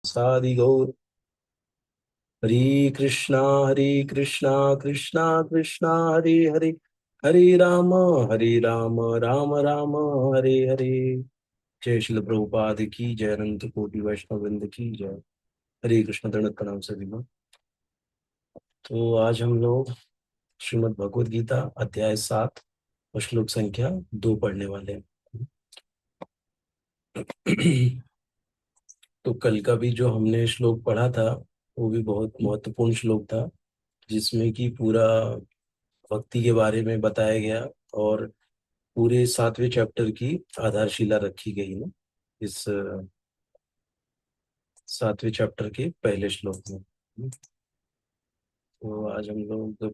सादि गौर। हरे कृष्णा कृष्णा कृष्णा हरे हरे, हरे राम राम राम हरे हरे। जय श्री प्रभुपाद की जय, अनंत कोटि वैष्णव वृंद की जय। हरे कृष्ण, दंडवत प्रणाम सभी को। तो आज हम लोग श्रीमद् भगवद गीता अध्याय 7 और श्लोक संख्या 2 पढ़ने वाले हैं। तो कल का भी जो हमने श्लोक पढ़ा था वो भी बहुत महत्वपूर्ण श्लोक था, जिसमें कि पूरा भक्ति के बारे में बताया गया और पूरे 7वें चैप्टर की आधारशिला रखी गई ना, इस 7वें चैप्टर के पहले श्लोक में। तो आज हम लोग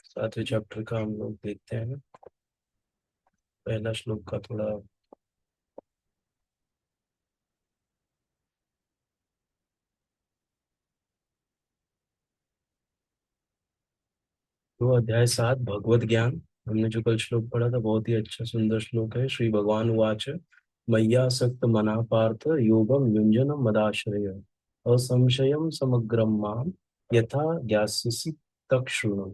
7वें चैप्टर का हम लोग देखते हैं ना, पहला श्लोक का थोड़ा। तो अध्याय 7 भगवत ज्ञान, हमने जो कल श्लोक पढ़ा था बहुत ही अच्छा सुंदर श्लोक है। श्री भगवान उवाच मय्या सक्त मना पार्थ योगम युंजनम मदाश्रय असंशयम समग्रम माम यथा ज्ञास्यसि तत् शृणु।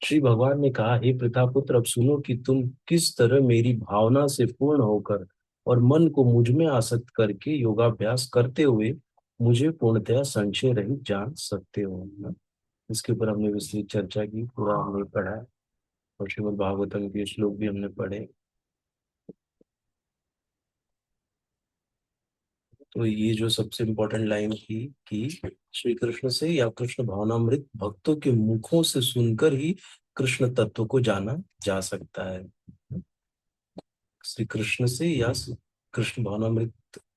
श्री भगवान ने कहा, हे प्रतापुत्र, अब सुनो कि तुम किस तरह मेरी भावना से पूर्ण होकर और मन को मुझ में आसक्त करके योगाभ्यास करते हुए मुझे पूर्णतया संशय रहित जान सकते हो ना। इसके ऊपर हमने विस्तृत चर्चा की, पूरा हमने पढ़ा है और श्रीमद् भागवतम के श्लोक भी हमने पढ़े। तो ये जो सबसे इम्पोर्टेंट लाइन थी कि श्री कृष्ण से या कृष्ण भावनामृत भक्तों के मुखों से सुनकर ही कृष्ण तत्व को जाना जा सकता है। श्री कृष्ण से या कृष्ण भावनामृत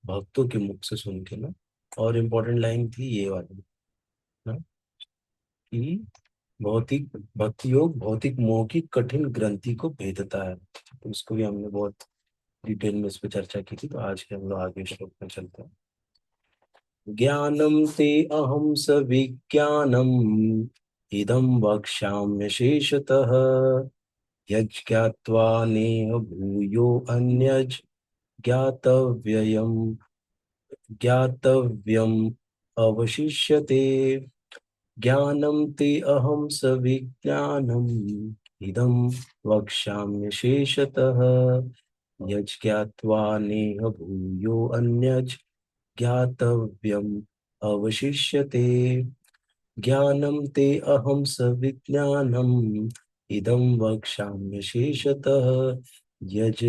भक्तों के मुख से सुन के ना। और इम्पोर्टेंट लाइन थी ये वाली ना, कि भौतिक भक्ति योग भौतिक मोह की कठिन ग्रंथि को भेदता है। तो इसको भी हमने बहुत डिटेल में इस पर चर्चा की थी। तो आज के हम लोग आगे श्लोक में चलते हैं। ज्ञानम ते अहम सविज्ञानम इदं वक्ष्याम्य शेषतः यज्ञात्वा नेह भूयो अन्यज् ज्ञातव्ययम् ज्ञातव्यम् अवशिष्यते। ज्ञानं ते अहं सविज्ञानम् इदं वक्ष्याम्य शेषतः यज्ञात्वा नेह भूयो अन्यज् ज्ञातव्यम् अवशिष्यते। ज्ञानं ते अहं सविज्ञानम् इदं वक्ष्याम्य शेषतः यज्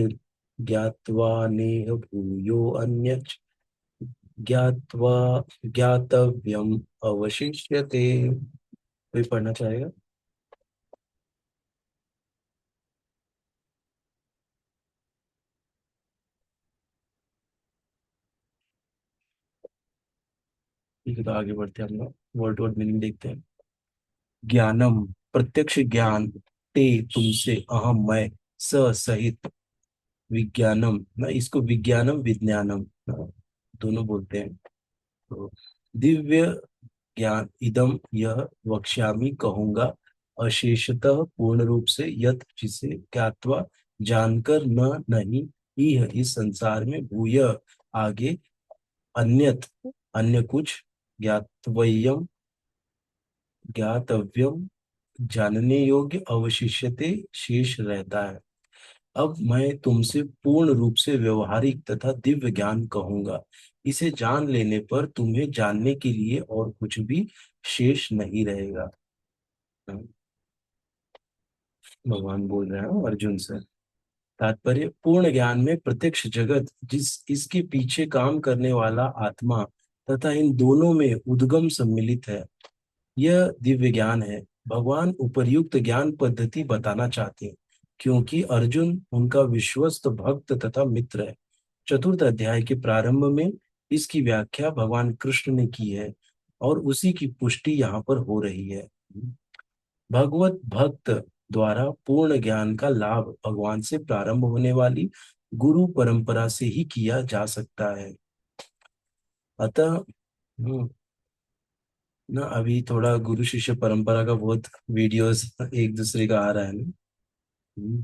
ज्ञात्वा नेह भूयो अन्यच् ज्ञात्वा ज्ञातव्यम् अवशिष्यते। कोई पढ़ना चाहेगा? ठीक है, तो आगे बढ़ते हैं हम लोग, वर्ड वर्ड मीनिंग देखते हैं। ज्ञानम प्रत्यक्ष ज्ञान, ते तुमसे, अहम मैं, स सहित, विज्ञानम ना, इसको विज्ञानम विज्ञानम ना, दोनों बोलते हैं। तो दिव्य ज्ञान, इदम यह, वक्ष्यामि कहूंगा, अशेषतः पूर्ण रूप से, यत जिसे, ज्ञात्वा जानकर, न नहीं, इह इस संसार में, भूय आगे, अन्यत अन्य कुछ, ज्ञातव्यम ज्ञातव्यम जानने योग्य, अवशिष्यते शेष रहता है। अब मैं तुमसे पूर्ण रूप से व्यवहारिक तथा दिव्य ज्ञान कहूंगा। इसे जान लेने पर तुम्हें जानने के लिए और कुछ भी शेष नहीं रहेगा। भगवान बोल रहे हैं अर्जुन से। तात्पर्य, पूर्ण ज्ञान में प्रत्यक्ष जगत, जिस इसके पीछे काम करने वाला आत्मा तथा इन दोनों में उद्गम सम्मिलित है, यह दिव्य ज्ञान है। भगवान उपर्युक्त ज्ञान पद्धति बताना चाहते हैं क्योंकि अर्जुन उनका विश्वस्त भक्त तथा मित्र है। चतुर्थ अध्याय के प्रारंभ में इसकी व्याख्या भगवान कृष्ण ने की है और उसी की पुष्टि यहाँ पर हो रही है। भगवत भक्त द्वारा पूर्ण ज्ञान का लाभ भगवान से प्रारंभ होने वाली गुरु परंपरा से ही किया जा सकता है। अतः ना, अभी थोड़ा गुरु शिष्य परंपरा का बहुत वीडियोस एक दूसरे का आ रहा है ना। हम्म,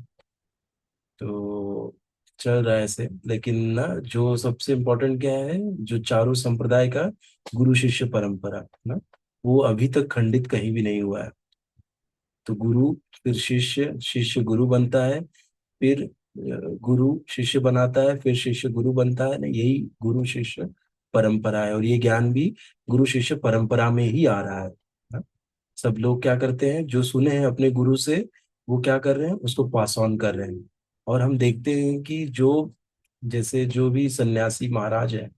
तो चल रहा है ऐसे, लेकिन ना जो सबसे इम्पोर्टेंट क्या है, जो चारों संप्रदाय का गुरु शिष्य परंपरा ना, वो अभी तक खंडित कहीं भी नहीं हुआ है। तो गुरु, फिर शिष्य, शिष्य गुरु बनता है, फिर गुरु शिष्य बनाता है, फिर शिष्य गुरु बनता है ना, यही गुरु शिष्य परंपरा है। और ये ज्ञान भी गुरु शिष्य परंपरा में ही आ रहा है ना। सब लोग क्या करते हैं, जो सुने हैं अपने गुरु से, वो क्या कर रहे हैं, उसको पास ऑन कर रहे हैं। और हम देखते हैं कि जो, जैसे जो भी सन्यासी महाराज है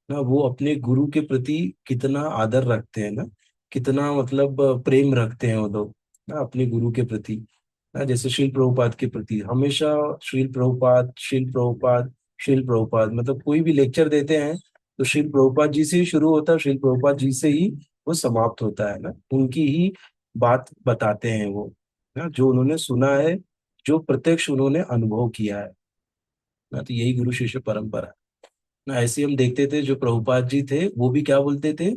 ना, वो अपने गुरु के प्रति कितना आदर रखते हैं ना, कितना मतलब प्रेम रखते हैं वो लोग ना अपने गुरु के प्रति ना। जैसे श्रील प्रभुपाद के प्रति हमेशा श्रील प्रभुपाद, श्रील प्रभुपाद, श्रील प्रभुपाद, मतलब कोई भी लेक्चर देते हैं तो श्रील प्रभुपाद जी से ही शुरू होता है, श्रील प्रभुपाद जी से ही वो समाप्त होता है ना। उनकी ही बात बताते हैं वो ना, जो उन्होंने सुना है, जो प्रत्यक्ष उन्होंने अनुभव किया है ना। तो यही गुरु शिष्य परंपरा है ना। ऐसे हम देखते थे, जो प्रभुपाद जी थे वो भी क्या बोलते थे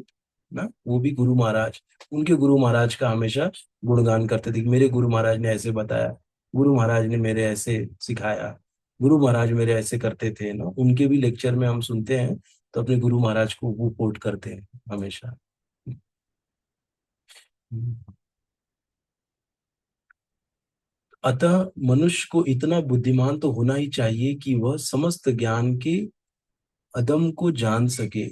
ना, वो भी गुरु महाराज, उनके गुरु महाराज का हमेशा गुणगान करते थे कि मेरे गुरु महाराज ने ऐसे बताया, गुरु महाराज ने मेरे ऐसे सिखाया, गुरु महाराज मेरे ऐसे करते थे ना। उनके भी लेक्चर में हम सुनते हैं तो अपने गुरु महाराज को वो कोट करते हैं हमेशा। अतः मनुष्य को इतना बुद्धिमान तो होना ही चाहिए कि वह समस्त ज्ञान के अदम को जान सके,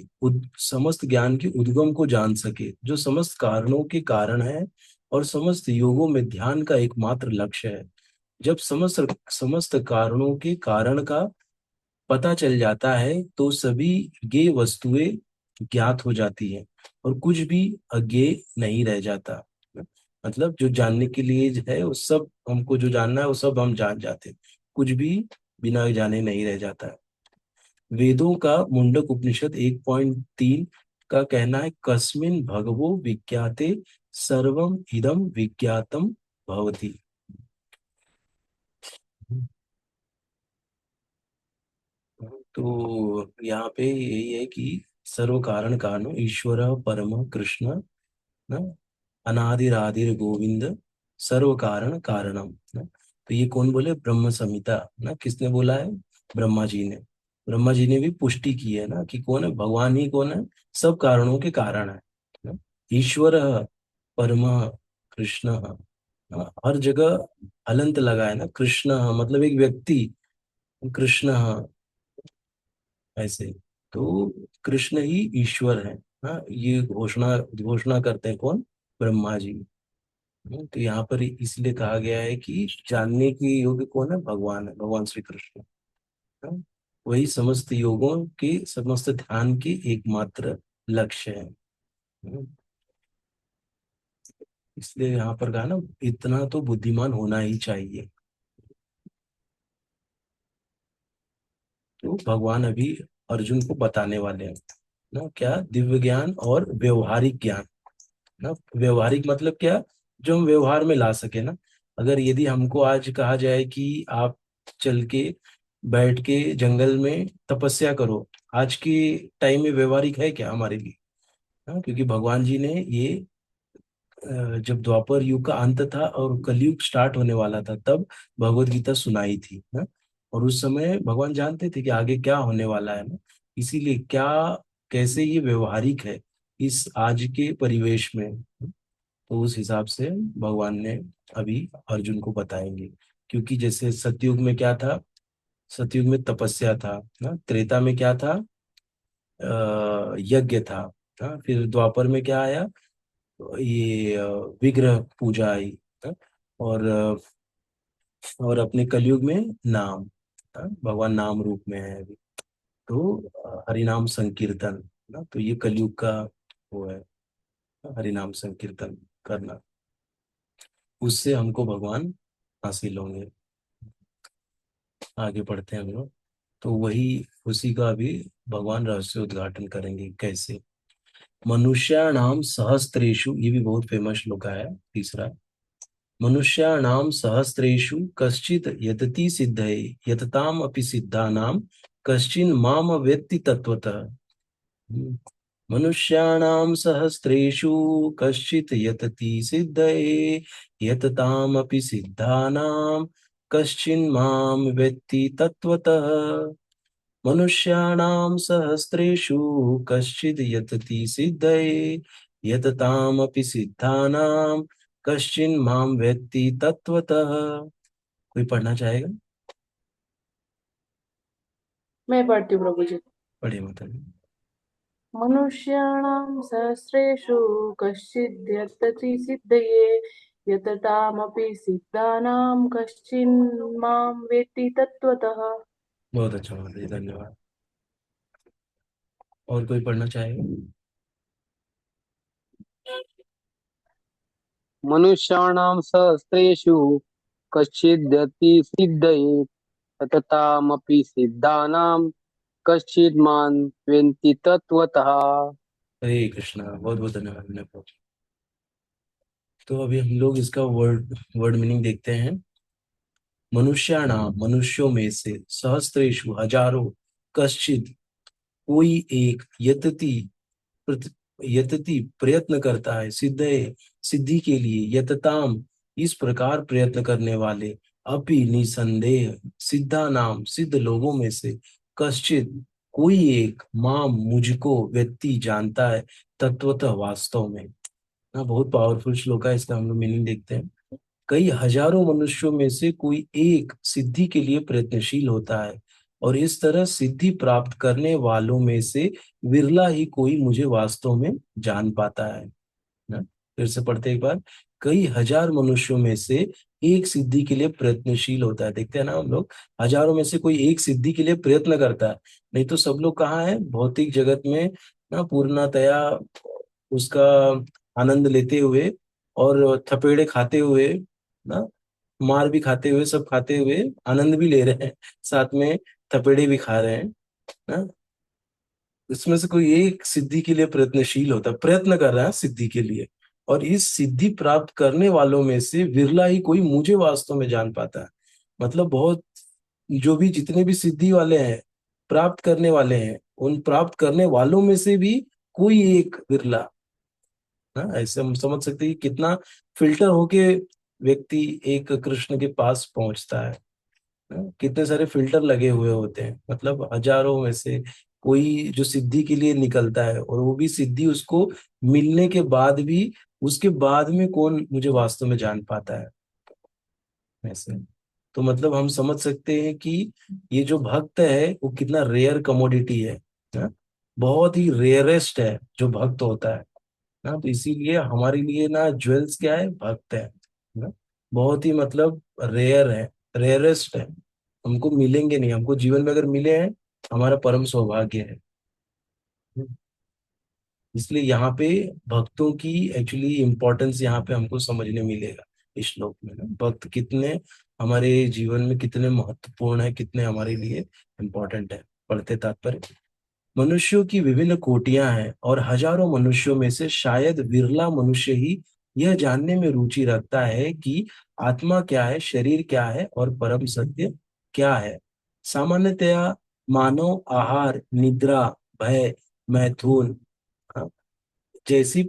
समस्त ज्ञान के उद्गम को जान सके, जो समस्त कारणों के कारण है और समस्त योगों में ध्यान का एकमात्र लक्ष्य है। जब समस्त समस्त कारणों के कारण का पता चल जाता है तो सभी ज्ञेय वस्तुएं ज्ञात हो जाती हैं और कुछ भी अज्ञेय नहीं रह जाता। मतलब जो जानने के लिए है वो सब, हमको जो जानना है वो सब हम जान जाते हैं, कुछ भी बिना जाने नहीं रह जाता है। वेदों का मुंडक उपनिषद 1.3 का कहना है, कस्मिन भगवो विज्ञाते सर्वम इदम विज्ञातम भवति। तो यहाँ पे यही है कि सर्व कारण कारणो ईश्वर परम कृष्ण ना, अनादिरादिर गोविंद, सर्व कारण कारणम ना। तो ये कौन बोले, ब्रह्म संहिता ना, किसने बोला है, ब्रह्मा जी ने। ब्रह्मा जी ने भी पुष्टि की है ना कि कौन है, भगवान ही कौन है, सब कारणों के कारण है ना? ईश्वर परम कृष्ण, हर जगह हलंत लगा है ना, कृष्ण मतलब एक व्यक्ति, कृष्ण ऐसे। तो कृष्ण ही ईश्वर है हाँ, ये घोषणा घोषणा करते हैं कौन, ब्रह्मा जी। तो यहाँ पर इसलिए कहा गया है कि जानने के योग्य कौन है, भगवान है, भगवान श्री कृष्ण। हाँ, वही समस्त योगों के, समस्त ध्यान के एकमात्र लक्ष्य है। हाँ, इसलिए यहाँ पर कहा ना, इतना तो बुद्धिमान होना ही चाहिए। तो भगवान अभी अर्जुन को बताने वाले हैं ना, क्या, दिव्य ज्ञान और व्यवहारिक ज्ञान ना। व्यवहारिक मतलब क्या, जो हम व्यवहार में ला सके ना। अगर यदि हमको आज कहा जाए कि आप चल के बैठ के जंगल में तपस्या करो, आज के टाइम में व्यवहारिक है क्या हमारे लिए। हाँ, क्योंकि भगवान जी ने ये जब द्वापर युग का अंत था और कलयुग स्टार्ट होने वाला था, तब भगवत गीता सुनाई थी ना। और उस समय भगवान जानते थे कि आगे क्या होने वाला है ना, इसीलिए क्या, कैसे ये व्यवहारिक है इस आज के परिवेश में। तो उस हिसाब से भगवान ने अभी अर्जुन को बताएंगे। क्योंकि जैसे सतयुग में क्या था, सतयुग में तपस्या था ना, त्रेता में क्या था, यज्ञ था ना, फिर द्वापर में क्या आया, ये विग्रह पूजा आई ना, और और अपने कलयुग में नाम, भगवान नाम रूप में है अभी। तो हरिनाम संकीर्तन ना, तो ये कलयुग का वो है, हरिनाम संकीर्तन करना, उससे हमको भगवान हासिल होंगे। आगे बढ़ते हैं हम लोग। तो वही, उसी का भी भगवान रहस्य उद्घाटन करेंगे कैसे। मनुष्याणाम सहस्त्रेषु, ये भी बहुत फेमस श्लोक है, तीसरा। मनुष्याणाम सहस्त्रेषु कश्चित् यतति सिद्धये, यतताम अपि सिद्धानाम कश्चिन् माम वेत्ति तत्वतः। मनुष्याणाम सहस्त्रेषु कश्चित् यतति सिद्धये, यतताम अपि सिद्धानाम कश्चिन्मां वेत्ति तत्त्वतः। मनुष्याणां सहस्रेषु कश्चिद् यतति सिद्धये, यततामपि सिद्धानां कश्चिन्मां वेत्ति तत्त्वतः। कोई पढ़ना चाहेगा? मैं पढ़ती हूँ प्रभु जी। पढ़िए मतलब। मनुष्याणां सहस्रेषु कश्चिद्यतति सिद्धये, यततामपि सिद्धानां कश्चिन्मां वेत्ति तत्त्वतः। बहुत अच्छा माता, धन्यवाद। और कोई पढ़ना चाहेगा? मनुष्याणां सहस्रेषु कश्चिद्यति सिद्धये ततामपि सिद्धानां कश्चित् मां वेत्ति तत्त्वतः। हरे कृष्णा, बहुत बहुत धन्यवाद विनय प्रभु। तो अभी हम लोग इसका वर्ड वर्ड मीनिंग देखते हैं। मनुष्याणाम, मनुष्यों में से, सहस्त्रेषु, हजारों, कश्चित, कोई एक, यतति, यतति प्रयत्न करता है, सिद्धये, सिद्धि के लिए, यतताम इस प्रकार प्रयत्न करने वाले, अपि निसंदेह, सिद्धा नाम सिद्ध लोगों में से, कश्चित कोई एक, माम मुझको व्यक्ति जानता है, तत्वतः वास्तव में। ना बहुत पावरफुल श्लोक है, इसका हम लोग मीनिंग देखते हैं। कई हजारों मनुष्यों में से कोई एक सिद्धि के लिए प्रयत्नशील होता है, और इस तरह सिद्धि प्राप्त करने वालों में से विरला ही कोई मुझे वास्तव में जान पाता है। ना, फिर से पढ़ते एक बार। कई हजार मनुष्यों में से एक सिद्धि के लिए प्रयत्नशील होता है। देखते हैं ना हम लोग, हजारों में से कोई एक सिद्धि के लिए प्रयत्न करता है। नहीं तो सब लोग कहाँ है भौतिक जगत में, ना पूर्णतया उसका आनंद लेते हुए और थपेड़े खाते हुए, ना मार भी खाते हुए, सब खाते हुए आनंद भी ले रहे हैं, साथ में थपेड़े भी खा रहे हैं। ना, इसमें से कोई एक सिद्धि के लिए प्रयत्नशील होता है, प्रयत्न कर रहा है सिद्धि के लिए, और इस सिद्धि प्राप्त करने वालों में से विरला ही कोई मुझे वास्तव में जान पाता है। मतलब बहुत, जो भी जितने भी सिद्धि वाले हैं, प्राप्त करने वाले हैं, उन प्राप्त करने वालों में से भी कोई एक विरला। ना, ऐसे हम समझ सकते हैं कि कितना फिल्टर होके व्यक्ति एक कृष्ण के पास पहुंचता है। कितने सारे फिल्टर लगे हुए होते हैं, मतलब हजारों में से कोई जो सिद्धि के लिए निकलता है, और वो भी सिद्धि उसको मिलने के बाद भी, उसके बाद में कौन मुझे वास्तव में जान पाता है ऐसे। तो मतलब हम समझ सकते हैं कि ये जो भक्त है वो कितना रेयर कमोडिटी है, ना? बहुत ही रेयरेस्ट है जो भक्त होता है। ना, तो इसीलिए हमारे लिए ना ज्वेल्स क्या है, भक्त है। ना, बहुत ही मतलब रेयर है, रेयरेस्ट है। हमको मिलेंगे नहीं, हमको जीवन में अगर मिले हैं, हमारा परम सौभाग्य है। इसलिए यहाँ पे भक्तों की एक्चुअली इम्पोर्टेंस यहाँ पे हमको समझने मिलेगा इस श्लोक में, ना भक्त कितने हमारे जीवन में कितने महत्वपूर्ण है, कितने हमारे लिए इम्पोर्टेंट है। पढ़ते तात्पर्य। मनुष्यों की विभिन्न कोटियां हैं, और हजारों मनुष्यों में से शायद विरला मनुष्य ही यह जानने में रुचि रखता है कि आत्मा क्या है, शरीर क्या है, और परम सत्य क्या है। सामान्यतया मानव आहार, निद्रा, भय, मैथुन, हाँ, जैसी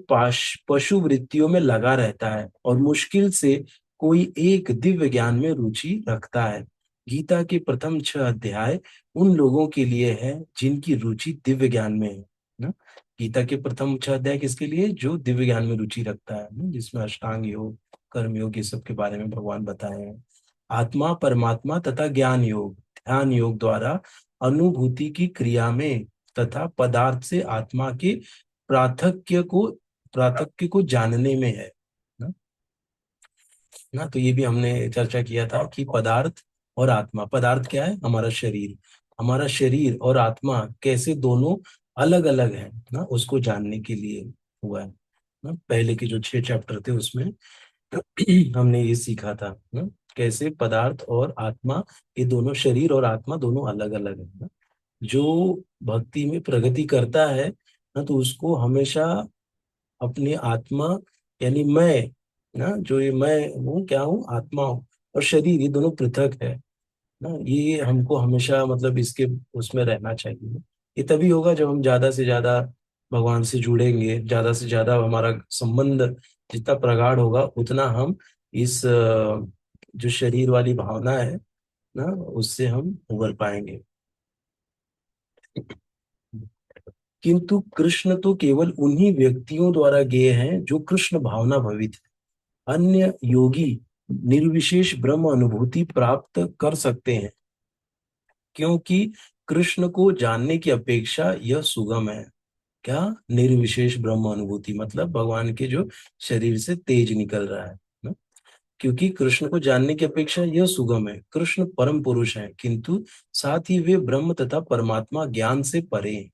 पशु वृत्तियों में लगा रहता है, और मुश्किल से कोई एक दिव्य ज्ञान में रुचि रखता है। गीता के प्रथम 6 अध्याय उन लोगों के लिए है जिनकी रुचि दिव्य ज्ञान में है। ना, गीता के प्रथम 6 अध्याय किसके लिए? जो दिव्य ज्ञान में रुचि रखता है, ना, जिसमें अष्टांग योग, कर्म योग, ये सब के बारे में भगवान बताए हैं। आत्मा, परमात्मा तथा ज्ञान योग, ध्यान योग द्वारा अनुभूति की क्रिया में तथा पदार्थ से आत्मा के प्राथक्य को प्राथक्य को जानने में है। ना, ना तो ये भी हमने चर्चा किया था कि पदार्थ और आत्मा, पदार्थ क्या है? हमारा शरीर, हमारा शरीर और आत्मा कैसे दोनों अलग अलग है, ना उसको जानने के लिए हुआ है। ना, पहले के जो 6 चैप्टर थे उसमें हमने ये सीखा था, ना कैसे पदार्थ और आत्मा, ये दोनों, शरीर और आत्मा दोनों अलग अलग है। ना, जो भक्ति में प्रगति करता है, ना तो उसको हमेशा अपनी आत्मा, यानी मैं, ना जो ये मैं हूँ, क्या हूँ, आत्मा हूँ, और शरीर, ये दोनों पृथक है। ना, ये हमको हमेशा मतलब इसके उसमें रहना चाहिए। ये तभी होगा जब हम ज्यादा से ज्यादा भगवान से जुड़ेंगे, ज्यादा से ज्यादा हमारा संबंध जितना प्रगाढ़ होगा, उतना हम इस जो शरीर वाली भावना है ना, उससे हम उबर पाएंगे। किंतु कृष्ण तो केवल उन्हीं व्यक्तियों द्वारा गेय हैं जो कृष्ण भावना भवित है। अन्य योगी निर्विशेष ब्रह्म अनुभूति प्राप्त कर सकते हैं, क्योंकि कृष्ण को जानने की अपेक्षा यह सुगम है। क्या? निर्विशेष ब्रह्म अनुभूति मतलब भगवान के जो शरीर से तेज निकल रहा है ना? क्योंकि कृष्ण को जानने की अपेक्षा यह सुगम है। कृष्ण परम पुरुष है, किंतु साथ ही वे ब्रह्म तथा परमात्मा ज्ञान से परे हैं।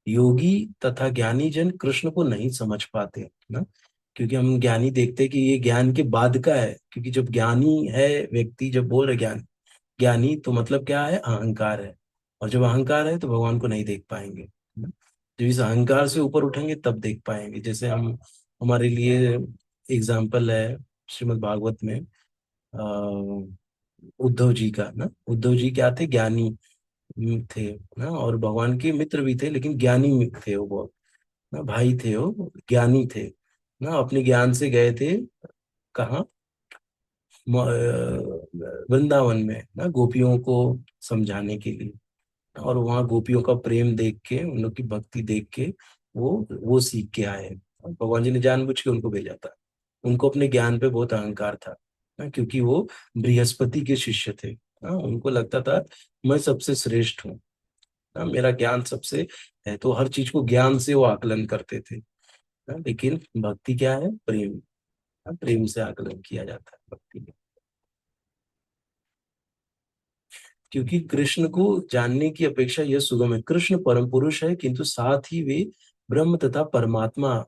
योगी तथा ज्ञानी जन कृष्ण को नहीं समझ पाते ना, क्योंकि हम ज्ञानी देखते हैं कि ये ज्ञान के बाद का है। क्योंकि जब ज्ञानी है व्यक्ति, जब बोल रहे ज्ञान ज्ञानी, तो मतलब क्या है? अहंकार है। और जब अहंकार है तो भगवान को नहीं देख पाएंगे ना। जब इस अहंकार से ऊपर उठेंगे तब देख पाएंगे। जैसे हम, हमारे लिए एग्जाम्पल है श्रीमद् भागवत में उद्धव जी का ना। उद्धव जी क्या थे? ज्ञानी थे ना, और भगवान के मित्र भी थे, लेकिन ज्ञानी थे वो बहुत ना। भाई थे वो, ज्ञानी थे ना। अपने ज्ञान से गए थे कहाँ? वृंदावन में ना, गोपियों को समझाने के लिए। और वहाँ गोपियों का प्रेम देख के, उन लोग की भक्ति देख के वो सीख के आए। और भगवान जी ने जानबूझ के उनको भेजा था। उनको अपने ज्ञान पे बहुत अहंकार था ना, क्योंकि वो बृहस्पति के शिष्य थे ना। उनको लगता था मैं सबसे श्रेष्ठ हूँ ना, मेरा ज्ञान सबसे है। तो हर चीज को ज्ञान से वो आकलन करते थे ना। लेकिन भक्ति क्या है? प्रेम ना, प्रेम से आकलन किया जाता है भक्ति में। क्योंकि कृष्ण को जानने की अपेक्षा यह सुगम है। कृष्ण परम पुरुष है, किंतु साथ ही वे ब्रह्म तथा परमात्मा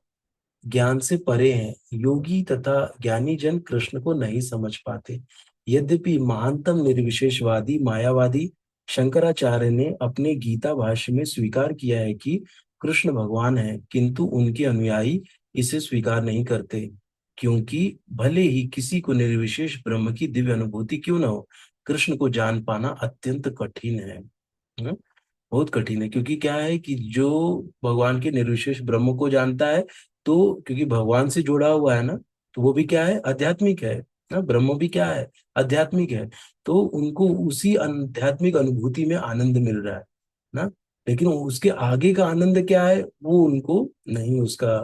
ज्ञान से परे हैं। योगी तथा ज्ञानी जन कृष्ण को नहीं समझ पाते। यद्यपि महानतम निर्विशेषवादी मायावादी शंकराचार्य ने अपने गीता भाष्य में स्वीकार किया है कि कृष्ण भगवान है, किंतु उनके अनुयायी इसे स्वीकार नहीं करते। क्योंकि भले ही किसी को निर्विशेष ब्रह्म की दिव्य अनुभूति क्यों न हो, कृष्ण को जान पाना अत्यंत कठिन है ना? बहुत कठिन है। क्योंकि क्या है कि जो भगवान के निर्विशेष ब्रह्म को जानता है, तो क्योंकि भगवान से जुड़ा हुआ है ना, तो वो भी क्या है? आध्यात्मिक है ना। ब्रह्म भी क्या है? आध्यात्मिक है। तो उनको उसी आध्यात्मिक अनुभूति में आनंद मिल रहा है ना। लेकिन उसके आगे का आनंद क्या है, वो उनको नहीं, उसका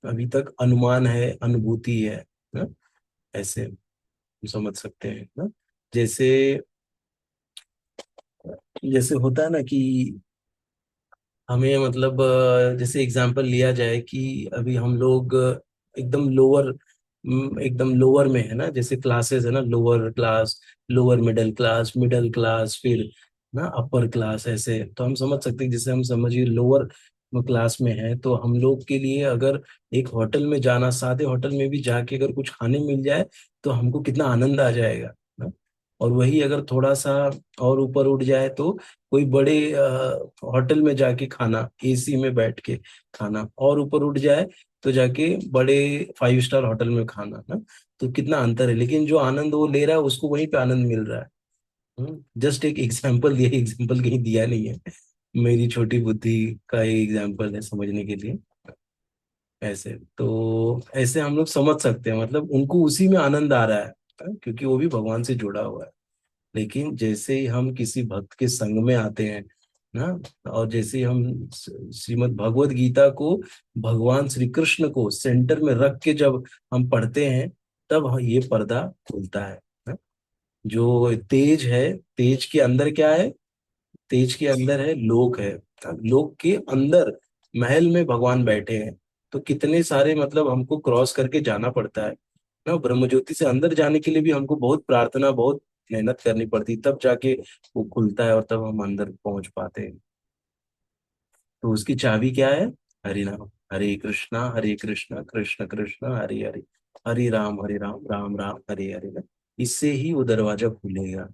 अभी तक अनुमान है, अनुभूति है ना। ऐसे हम समझ सकते हैं ना। जैसे जैसे होता है ना कि हमें मतलब जैसे एग्जांपल लिया जाए कि अभी हम लोग एकदम लोअर में है ना। जैसे क्लासेस है ना, lower class, lower middle class, middle class, फिर ना अपर क्लास। ऐसे तो हम समझ सकते हैं। जैसे हम समझिए लोअर क्लास में है, तो हम लोग के लिए अगर एक होटल में जाना, सादे होटल में भी जाके अगर कुछ खाने मिल जाए तो हमको कितना आनंद आ जाएगा ना। और वही अगर थोड़ा सा और ऊपर उठ जाए तो कोई बड़े होटल में जाके खाना, एसी में बैठ के खाना, और ऊपर उठ जाए तो जाके बड़े 5 स्टार होटल में खाना ना। तो कितना अंतर है। लेकिन जो आनंद वो ले रहा है, उसको वहीं पे आनंद मिल रहा है। जस्ट एक एग्जाम्पल दिया, एग्जाम्पल कहीं दिया नहीं है, मेरी छोटी बुद्धि का एक एग्जाम्पल है समझने के लिए। ऐसे तो ऐसे हम लोग समझ सकते हैं, मतलब उनको उसी में आनंद आ रहा है क्योंकि वो भी भगवान से जुड़ा हुआ है। लेकिन जैसे ही हम किसी भक्त के संग में आते हैं ना, और जैसे ही हम श्रीमद् भगवत गीता को भगवान श्री कृष्ण को सेंटर में रख के जब हम पढ़ते हैं, तब ये पर्दा खुलता है ना? जो तेज है, तेज के अंदर क्या है? तेज के अंदर है लोक है। लोक के अंदर महल में भगवान बैठे हैं। तो कितने सारे मतलब हमको क्रॉस करके जाना पड़ता है ना। ब्रह्म ज्योति से अंदर जाने के लिए भी हमको बहुत प्रार्थना, बहुत मेहनत करनी पड़ती, तब जाके वो खुलता है और तब हम अंदर पहुंच पाते हैं। तो उसकी चाबी क्या है? हरि नाम। हरे कृष्णा कृष्ण कृष्ण हरे हरे, हरे राम राम राम हरे हरे ना। इससे ही वो दरवाजा खुलेगा।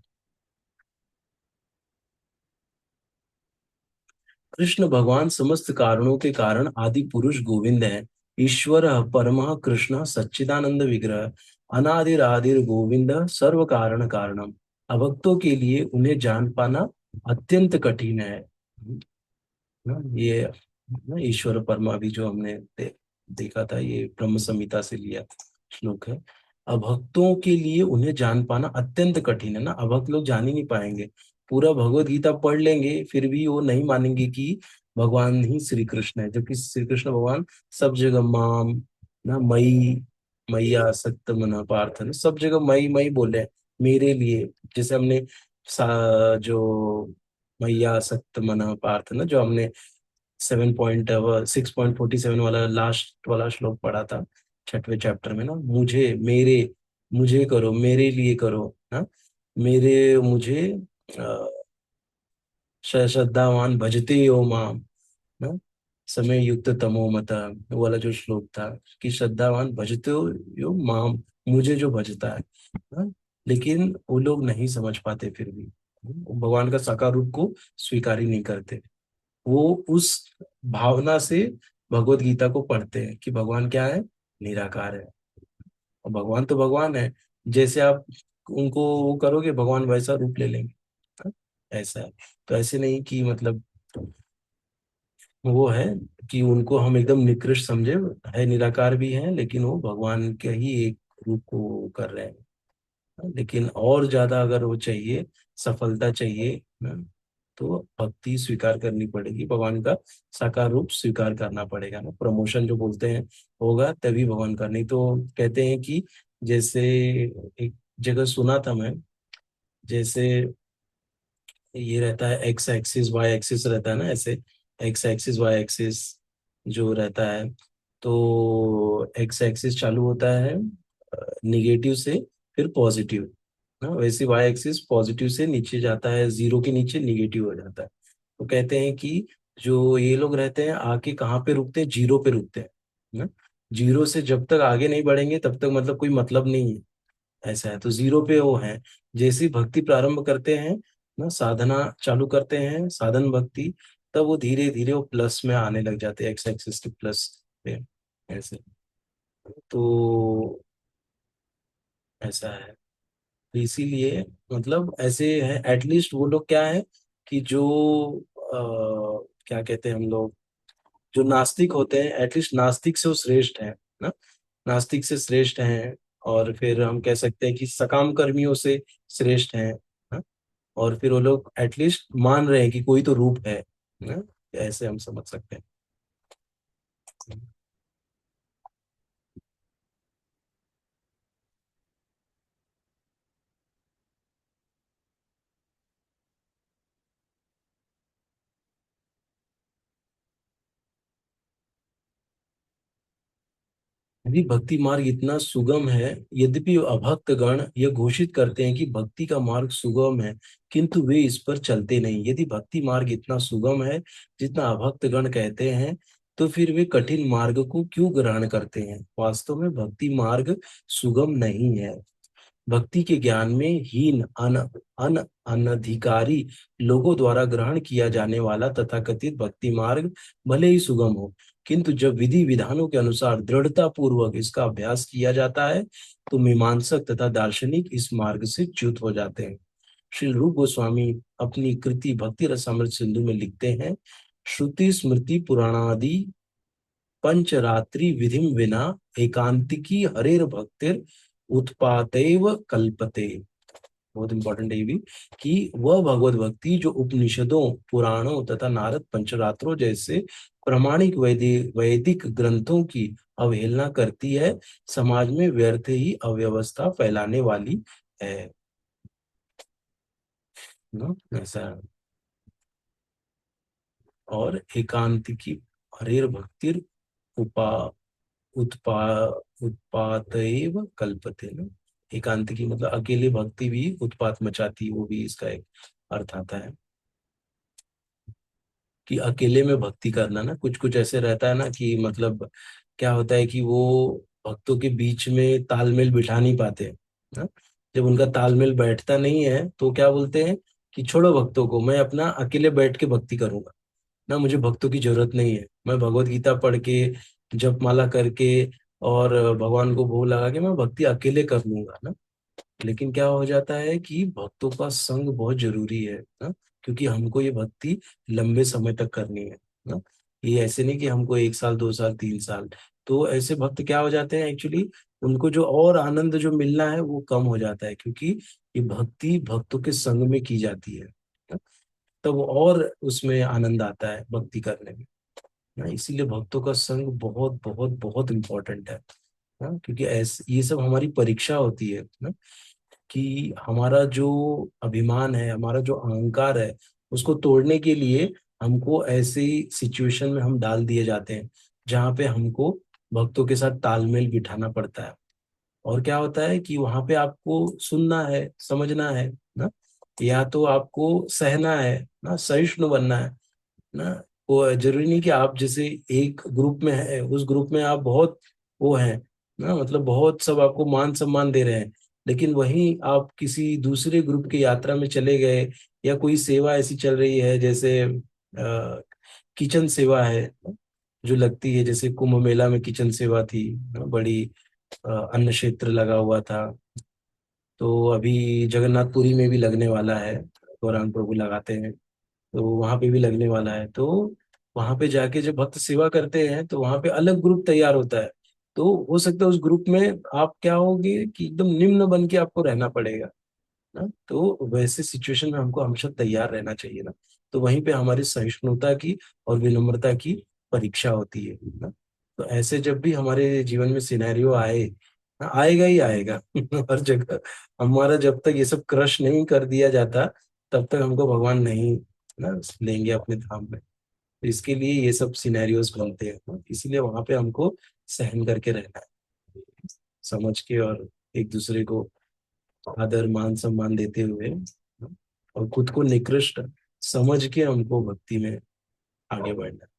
कृष्ण भगवान समस्त कारणों के कारण आदि पुरुष गोविंद है। ईश्वर परमः कृष्ण सच्चिदानंद विग्रह, अनादिर आदिर गोविंद सर्व कारण कारणम। अभक्तों के लिए उन्हें जान पाना अत्यंत कठिन है ना। ये ना ईश्वर परमा भी जो हमने देखा था, ये ब्रह्म संहिता से लिया श्लोक है। अभक्तों के लिए उन्हें जान पाना अत्यंत कठिन है ना, अभक्त लोग जान ही नहीं पाएंगे। पूरा भगवत गीता पढ़ लेंगे फिर भी वो नहीं मानेंगे कि भगवान ही श्री कृष्ण है, जबकि श्री कृष्ण भगवान सब जगह माम ना मई मैया सत्य मना पार्थ ना, सब जगह मई मई बोले हैं, मेरे लिए। जैसे हमने जो मैया सत्य मना पार्थ ना, जो हमने 6.47 वाला लास्ट वाला श्लोक पढ़ा था 6वें चैप्टर में ना, मुझे मेरे मुझे करो, मेरे लिए करो ना, मेरे मुझे अ, श्रद्धावान भजते हो माम ना, समय युक्त तमो मता, वो वाला जो श्लोक था कि श्रद्धावान भजते हो यो माम, मुझे जो भजता है ना। लेकिन वो लोग नहीं समझ पाते फिर भी, वो भगवान का साकार रूप को स्वीकार ही नहीं करते। वो उस भावना से भगवत गीता को पढ़ते हैं कि भगवान क्या है, निराकार है। और भगवान तो भगवान है, जैसे आप उनको वो करोगे भगवान वैसा रूप ले लेंगे। हाँ, ऐसा है। तो ऐसे नहीं कि मतलब वो है कि उनको हम एकदम निकृष्ट समझे, है निराकार भी है लेकिन वो भगवान के ही एक रूप को कर रहे हैं। लेकिन और ज्यादा अगर वो चाहिए, सफलता चाहिए ना, तो भक्ति स्वीकार करनी पड़ेगी, भगवान का साकार रूप स्वीकार करना पड़ेगा ना, प्रमोशन जो बोलते हैं होगा तभी भगवान का। नहीं तो कहते हैं कि जैसे एक जगह सुना था मैं, जैसे ये रहता है एक्स एक्सिस वाई एक्सिस रहता है ना, ऐसे एक्स एक्सिस वाई एक्सिस जो रहता है, तो एक्स एक्सिस चालू होता है निगेटिव से, फिर पॉजिटिव ना, वैसे वाई एक्सिस पॉजिटिव से नीचे जाता है, जीरो के नीचे निगेटिव हो जाता है। तो कहते हैं कि जो ये लोग रहते हैं आके कहाँ पे रुकते हैं, जीरो पे रुकते हैं ना। जीरो से जब तक आगे नहीं बढ़ेंगे तब तक मतलब कोई मतलब नहीं है, ऐसा है। तो जीरो पे वो है, जैसी भक्ति प्रारंभ करते हैं ना, साधना चालू करते हैं, साधन भक्ति, तब वो धीरे धीरे वो प्लस में आने लग जाते हैं, एक्स एक्सिस के प्लस पे, ऐसे। तो ऐसा है। तो इसीलिए मतलब ऐसे है, एटलीस्ट वो लोग क्या है कि जो क्या कहते हैं हम लोग, जो नास्तिक होते हैं, एटलीस्ट नास्तिक से वो श्रेष्ठ है ना, नास्तिक से श्रेष्ठ हैं। और फिर हम कह सकते हैं कि सकाम कर्मियों से श्रेष्ठ हैं ना? और फिर वो लोग एटलीस्ट मान रहे हैं कि कोई तो रूप है ना, ऐसे हम समझ सकते हैं। यदि भक्ति मार्ग इतना सुगम है, यद्यपि अभक्त गण यह घोषित करते हैं कि भक्ति का मार्ग सुगम है, किंतु वे इस पर चलते नहीं। यदि भक्ति मार्ग इतना सुगम है जितना अभक्त गण कहते हैं, तो फिर वे कठिन मार्ग को क्यों ग्रहण करते हैं। वास्तव में भक्ति मार्ग सुगम नहीं है। भक्ति के ज्ञान में हीन अन अनधिकारी लोगों द्वारा ग्रहण किया जाने वाला तथाकथित भक्ति मार्ग भले ही सुगम हो, किंतु जब विधि विधानों के अनुसार दृढ़ता पूर्वक इसका अभ्यास किया जाता है, तो मीमांसक तथा दार्शनिक इस मार्ग से च्युत हो जाते हैं। श्री रूप गोस्वामी अपनी कृति भक्ति रसामृत सिंधु में लिखते हैं, श्रुति स्मृति पुराणादि पंचरात्रि विधिम विना एकांतिकी हरेर भक्तिर उत्पातैव कल्पते। बहुत इंपॉर्टेंट है ये भी, कि वह भगवत भक्ति जो उपनिषदों पुराणों तथा नारद पंचरात्रों जैसे प्रामाणिक वैदिक ग्रंथों की अवहेलना करती है, समाज में व्यर्थ ही अव्यवस्था फैलाने वाली है ना, ऐसा। और एकांतिकी हरेर भक्तिर उपा उत्पा उत्पातैव कल्पते ना, एकांत की मतलब अकेले भक्ति भी उत्पात मचाती है, वो भी इसका एक अर्थ आता है कि अकेले में भक्ति करना ना, कुछ कुछ ऐसे रहता है ना कि मतलब क्या होता है कि वो भक्तों के बीच में तालमेल बिठा नहीं पाते ना। जब उनका तालमेल बैठता नहीं है तो क्या बोलते हैं कि छोड़ो भक्तों को, मैं अपना अकेले बैठ के भक्ति करूंगा ना, मुझे भक्तों की जरूरत नहीं है, मैं भगवत गीता पढ़ के जप माला करके और भगवान को भोग लगा के मैं भक्ति अकेले कर लूंगा ना। लेकिन क्या हो जाता है कि भक्तों का संग बहुत जरूरी है ना, क्योंकि हमको ये भक्ति लंबे समय तक करनी है ना। ये ऐसे नहीं कि हमको 1 साल 2 साल 3 साल। तो ऐसे भक्त क्या हो जाते हैं एक्चुअली, उनको जो और आनंद जो मिलना है वो कम हो जाता है, क्योंकि ये भक्ति भक्तों के संग में की जाती है ना, तब और उसमें आनंद आता है भक्ति करने में ना। इसीलिए भक्तों का संग बहुत बहुत बहुत इम्पोर्टेंट है ना, क्योंकि ऐसे ये सब हमारी परीक्षा होती है ना, कि हमारा जो अभिमान है, हमारा जो अहंकार है, उसको तोड़ने के लिए हमको ऐसी सिचुएशन में हम डाल दिए जाते हैं जहाँ पे हमको भक्तों के साथ तालमेल बिठाना पड़ता है। और क्या होता है कि वहां पे आपको सुनना है, समझना है ना, या तो आपको सहना है ना, सहिष्णु बनना है ना। वो जरूरी नहीं कि आप जैसे एक ग्रुप में है, उस ग्रुप में आप बहुत वो हैं ना, मतलब बहुत सब आपको मान सम्मान दे रहे हैं, लेकिन वहीं आप किसी दूसरे ग्रुप की यात्रा में चले गए, या कोई सेवा ऐसी चल रही है जैसे किचन सेवा है जो लगती है, जैसे कुंभ मेला में किचन सेवा थी ना, बड़ी अन्न क्षेत्र लगा हुआ था। तो अभी जगन्नाथपुरी में भी लगने वाला है, गौरांग प्रभु लगाते हैं, तो वहां पे भी लगने वाला है। तो वहां पे जाके जब भक्त सेवा करते हैं तो वहां पे अलग ग्रुप तैयार होता है। तो हो सकता है उस ग्रुप में आप क्या होगे कि एकदम निम्न बन के आपको रहना पड़ेगा ना। तो वैसे सिचुएशन में हमको हमेशा तैयार रहना चाहिए ना। तो वहीं पे हमारी सहिष्णुता की और विनम्रता की परीक्षा होती है ना। तो ऐसे जब भी हमारे जीवन में सिनेरियो आए, आएगा ही आएगा हर जगह। हमारा जब तक ये सब क्रश नहीं कर दिया जाता, तब तक हमको भगवान नहीं ना लेंगे अपने धाम में। तो इसके लिए ये सब सिनेरियोस बनते हैं ना? इसीलिए वहां पे हमको सहन करके रहना है, समझ के, और एक दूसरे को आदर मान सम्मान देते हुए ना, और खुद को निकृष्ट समझ के हमको भक्ति में आगे बढ़ना है।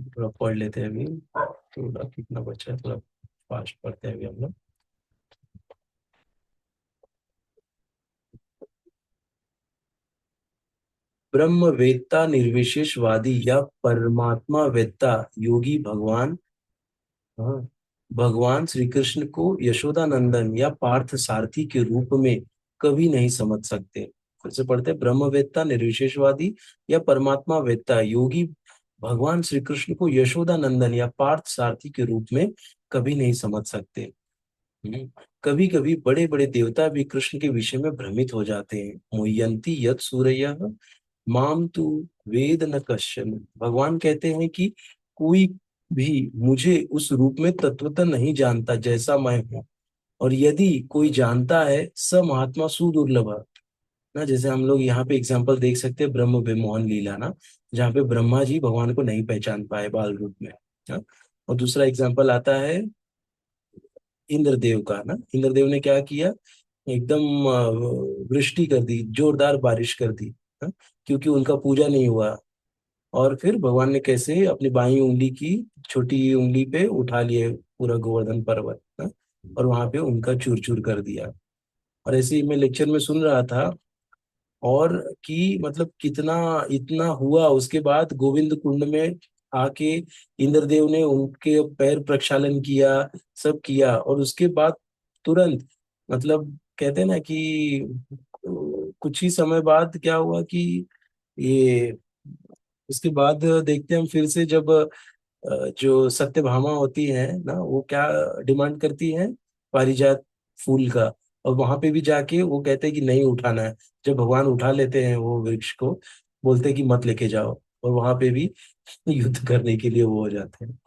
थोड़ा पढ़ लेते हैं अभी, थोड़ा कितना बचा है, थोड़ा फास्ट पढ़ते हैं अभी हम लोग। ब्रह्म वेत्ता निर्विशेषवादी या परमात्मा वेत्ता योगी भगवान, हाँ, भगवान श्री कृष्ण को यशोदानंदन या पार्थ सारथी के रूप में कभी नहीं समझ सकते। फिर से पढ़ते हैं, ब्रह्मवेत्ता निर्विशेषवादी या परमात्मा वेत्ता योगी भगवान श्री कृष्ण को यशोदानंदन या पार्थ सारथी के रूप में कभी नहीं समझ सकते। कभी कभी बड़े बड़े देवता भी कृष्ण के विषय में भ्रमित हो जाते हैं। मुह्यंती यत् सूरयः माम तु वेद न कश्चन। भगवान कहते हैं कि कोई भी मुझे उस रूप में तत्वतः नहीं जानता जैसा मैं हूँ, और यदि कोई जानता है स महात्मा सुदुर्लभ ना। जैसे हम लोग यहाँ पे एग्जांपल देख सकते हैं ब्रह्म विमोहन लीला ना, जहाँ पे ब्रह्मा जी भगवान को नहीं पहचान पाए बाल रूप में ना। और दूसरा एग्जांपल आता है इंद्रदेव का ना। इंद्रदेव ने क्या किया, एकदम वृष्टि कर दी, जोरदार बारिश कर दी ना, क्योंकि उनका पूजा नहीं हुआ। और फिर भगवान ने कैसे अपनी बाई उंगली की छोटी उंगली पे उठा लिए पूरा गोवर्धन पर्वत ना, और वहां पे उनका चूर चूर कर दिया। और ऐसे ही मैं लेक्चर में सुन रहा था, और कि मतलब कितना इतना हुआ, उसके बाद गोविंद कुंड में आके इंद्रदेव ने उनके पैर प्रक्षालन किया, सब किया, और उसके बाद तुरंत, मतलब कहते हैं ना कि कुछ ही समय बाद क्या हुआ कि ये, उसके बाद देखते हैं हम फिर से, जब जो सत्यभामा होती है ना, वो क्या डिमांड करती है, पारिजात फूल का। और वहां पे भी जाके वो कहते हैं कि नहीं उठाना है। जब भगवान उठा लेते हैं वो वृक्ष को, बोलते हैं कि मत लेके जाओ, और वहां पे भी युद्ध करने के लिए वो हो जाते हैं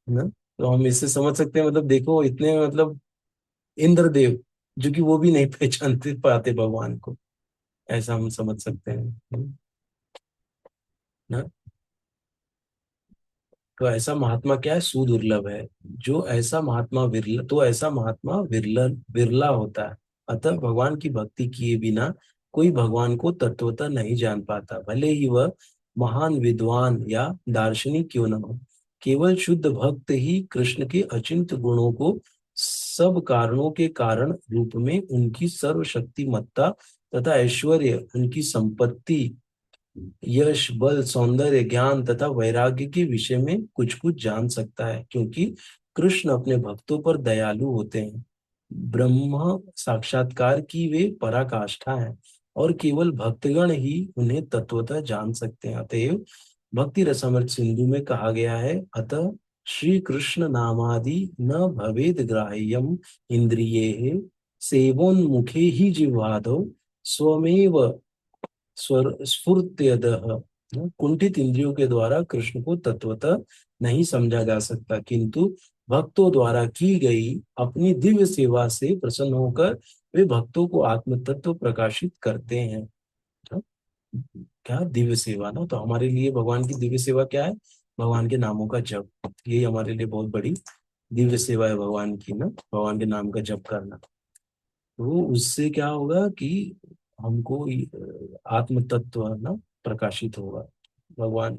ना। तो हम इससे समझ सकते हैं, मतलब देखो इतने, मतलब इंद्रदेव जो कि वो भी नहीं पहचानते पाते भगवान को, ऐसा हम समझ सकते हैं ना। तो ऐसा महात्मा क्या है, सुदुर्लभ है। जो ऐसा महात्मा विरला, तो ऐसा महात्मा विरला विरला होता है। अतः भगवान की भक्ति किए बिना कोई भगवान को तत्वतः नहीं जान पाता, भले ही वह महान विद्वान या दार्शनिक क्यों न हो। केवल शुद्ध भक्त ही कृष्ण के अचिंत्य गुणों को सब कारणों के कारण रूप में, उनकी सर्वशक्तिमत्ता तथा ऐश्वर्य, उनकी संपत्ति, यश, बल, सौंदर्य, ज्ञान तथा वैराग्य के विषय में कुछ कुछ जान सकता है, क्योंकि कृष्ण अपने भक्तों पर दयालु होते हैं। ब्रह्म साक्षात्कार की वे पराकाष्ठा है, और केवल भक्तगण ही उन्हें तत्वतः जान सकते हैं। अतएव भक्ति रसामृत सिंधु में कहा गया है, अतः श्री कृष्ण नामादि न भवेद ग्राह्यम इंद्रिये सेवोन्मुखे ही जिह्वादौ स्वमेव स्फुर्त्यदः। कुंठित इंद्रियों के द्वारा कृष्ण को तत्वतः नहीं समझा जा सकता, किंतु भक्तों द्वारा की गई अपनी दिव्य सेवा से प्रसन्न होकर वे भक्तों को आत्म तत्व प्रकाशित करते हैं। हाँ, क्या दिव्य सेवा ना, तो हमारे लिए भगवान की दिव्य सेवा क्या है? भगवान के नामों का जप, यही हमारे लिए बहुत बड़ी दिव्य सेवा है भगवान की ना, भगवान के नाम का जप करना। तो उससे क्या होगा कि हमको आत्म तत्व ना प्रकाशित होगा, भगवान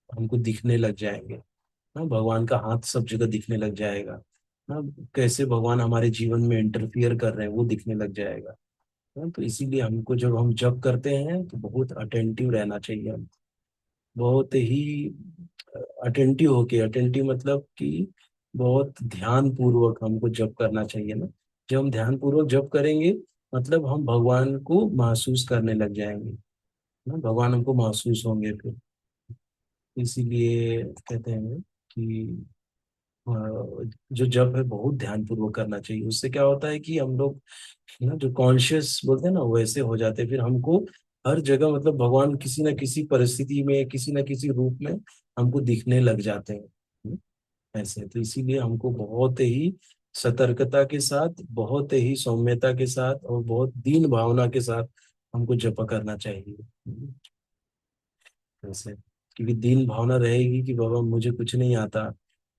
हमको दिखने लग जाएंगे ना, भगवान का हाथ सब जगह दिखने लग जाएगा ना, कैसे भगवान हमारे जीवन में इंटरफियर कर रहे हैं वो दिखने लग जाएगा ना। तो इसीलिए हमको जब हम जब करते हैं तो बहुत अटेंटिव रहना चाहिए, हम बहुत ही अटेंटिव होके, अटेंटिव मतलब कि बहुत ध्यान पूर्वक हमको जप करना चाहिए ना। जब हम ध्यान पूर्वक जप करेंगे मतलब हम भगवान को महसूस करने लग जाएंगे ना, भगवान हमको महसूस होंगे फिर। इसीलिए कहते हैं कि अ, जो जप है बहुत ध्यान पूर्वक करना चाहिए। उससे क्या होता है कि हम लोग ना जो कॉन्शियस बोलते हैं ना वैसे हो जाते हैं, फिर हमको हर जगह मतलब भगवान किसी न किसी परिस्थिति में किसी न किसी रूप में हमको दिखने लग जाते हैं। ऐसे तो इसीलिए हमको बहुत ही सतर्कता के साथ, बहुत ही सौम्यता के साथ और बहुत दीन भावना के साथ हमको जप करना चाहिए। ऐसे क्योंकि दीन भावना रहेगी कि बाबा मुझे कुछ नहीं आता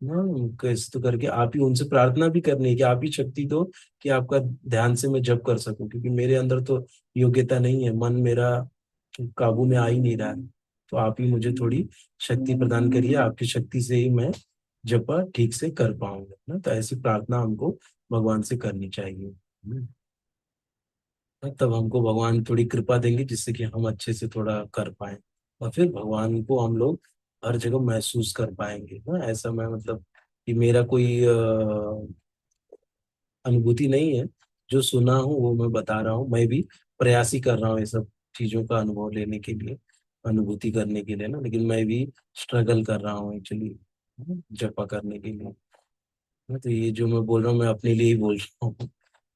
ना, कैसे तो करके आप ही उनसे प्रार्थना भी करनी है कि आप ही शक्ति दो कि आपका ध्यान से मैं जप कर सकूं, क्योंकि मेरे अंदर तो योग्यता नहीं है, मन मेरा काबू में आ ही नहीं रहा है। तो आप ही मुझे थोड़ी शक्ति प्रदान करिए, आपकी शक्ति से ही मैं जप ठीक से कर पाऊंगा ना। तो ऐसी प्रार्थना हमको भगवान से करनी चाहिए। तब हमको भगवान थोड़ी कृपा देंगे जिससे कि हम अच्छे से थोड़ा कर पाए, और फिर भगवान को हम लोग हर जगह महसूस कर पाएंगे ना। ऐसा मैं मतलब कि मेरा कोई अनुभूति नहीं है, जो सुना हूँ वो मैं बता रहा हूँ। मैं भी प्रयास ही कर रहा हूँ ये सब चीजों का अनुभव लेने के लिए, अनुभूति करने के लिए ना, लेकिन मैं भी स्ट्रगल कर रहा हूँ एक्चुअली जपा करने के लिए। तो ये जो मैं बोल रहा हूँ मैं अपने लिए ही बोल रहा हूँ।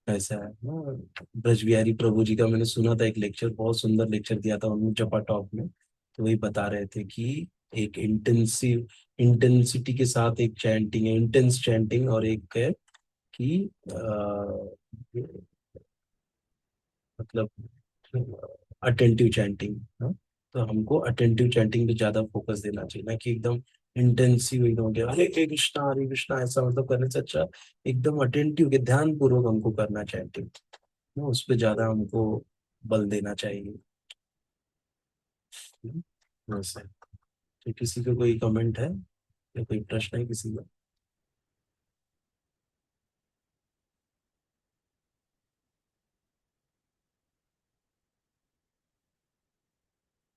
ऐसा है ना। ब्रज बिहारी प्रभु जी का मैंने सुना था एक लेक्चर, बहुत सुंदर लेक्चर दिया था उन्होंने जपा टॉप में। तो वही बता रहे थे कि एक इंटेंसिटी के साथ एक चैंटिंग है, इंटेंस चैंटिंग, और एक है कि मतलब अटेंटिव चैंटिंग। तो हमको अटेंटिव चैंटिंग पे ज्यादा फोकस देना चाहिए ना कि एकदम इंटेंसिव एकदम हो गया हरे कृष्णा ऐसा मतलब करने से अच्छा एकदम अटेंटिव के ध्यान पूर्वक हमको करना चैंटिंग ना, उस पर ज्यादा हमको बल देना चाहिए। वैसे तो किसी का कोई कमेंट है या कोई प्रश्न है किसी का?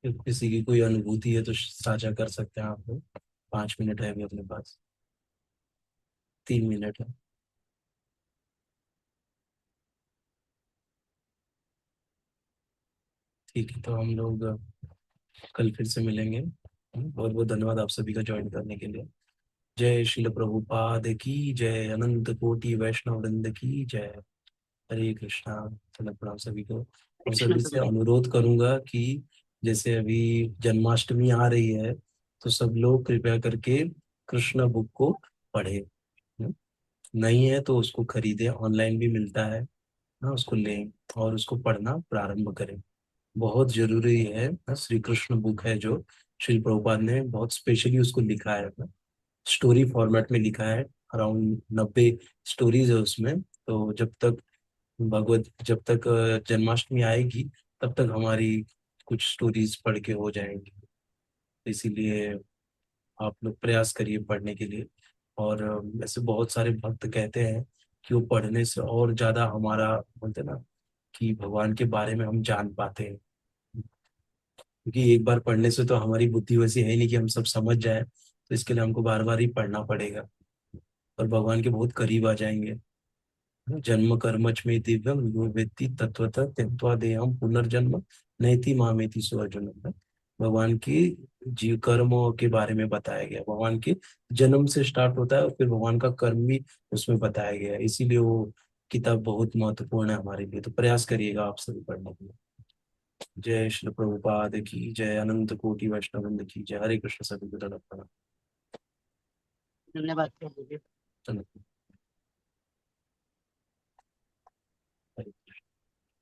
या किसी की कोई अनुभूति है तो साझा कर सकते हैं आप लोग। 5 मिनट है अभी अपने पास, 3 मिनट है। ठीक है, तो हम लोग कल फिर से मिलेंगे। बहुत बहुत धन्यवाद आप सभी का ज्वाइन करने के लिए। जय शिल प्रभुपाद की जय, अनंत कोटि वैष्णव वृंद की जय। हरे कृष्णा। धन्यवाद प्रणाम सभी को। और सभी से अनुरोध करूंगा कि जैसे अभी जन्माष्टमी आ रही है तो सब लोग कृपया करके कृष्ण बुक को पढ़े। नहीं है तो उसको खरीदें, ऑनलाइन भी मिलता है ना, उसको लें और उसको पढ़ना प्रारंभ करें। बहुत जरूरी है ना, श्री कृष्ण बुक है जो श्री प्रभुपाद ने बहुत स्पेशली उसको लिखा है ना, स्टोरी फॉर्मेट में लिखा है। अराउंड 90 स्टोरीज है उसमें। तो जब तक जन्माष्टमी आएगी तब तक हमारी कुछ स्टोरीज पढ़ के हो जाएंगी। इसीलिए आप लोग प्रयास करिए पढ़ने के लिए। और ऐसे बहुत सारे भक्त कहते हैं कि वो पढ़ने से और ज्यादा हमारा बोलते हैं ना कि भगवान के बारे में हम जान पाते हैं, क्योंकि एक बार पढ़ने से तो हमारी बुद्धि वैसी है नहीं कि हम सब समझ जाए, तो इसके लिए हमको बार बार ही पढ़ना पड़ेगा और भगवान के बहुत करीब आ जाएंगे। जन्म कर्मच में दिव्यम यो वेत्ति तत्वतः त्यक्त्वा देहम पुनर्जन्म नैति मामेति सो अर्जुन। भगवान की जीव कर्मों के बारे में बताया गया। भगवान के जन्म से स्टार्ट होता है और फिर भगवान का कर्म भी उसमें बताया गया है। इसीलिए वो किताब बहुत महत्वपूर्ण है हमारे लिए। तो प्रयास करिएगा आप सभी पढ़ने के लिए। जय श्री प्रभुपाद की जय। अनंत कोटि वैष्णव की जय। हरे कृष्ण। सभी को प्रणाम। धन्यवाद प्रभु जी। चलो।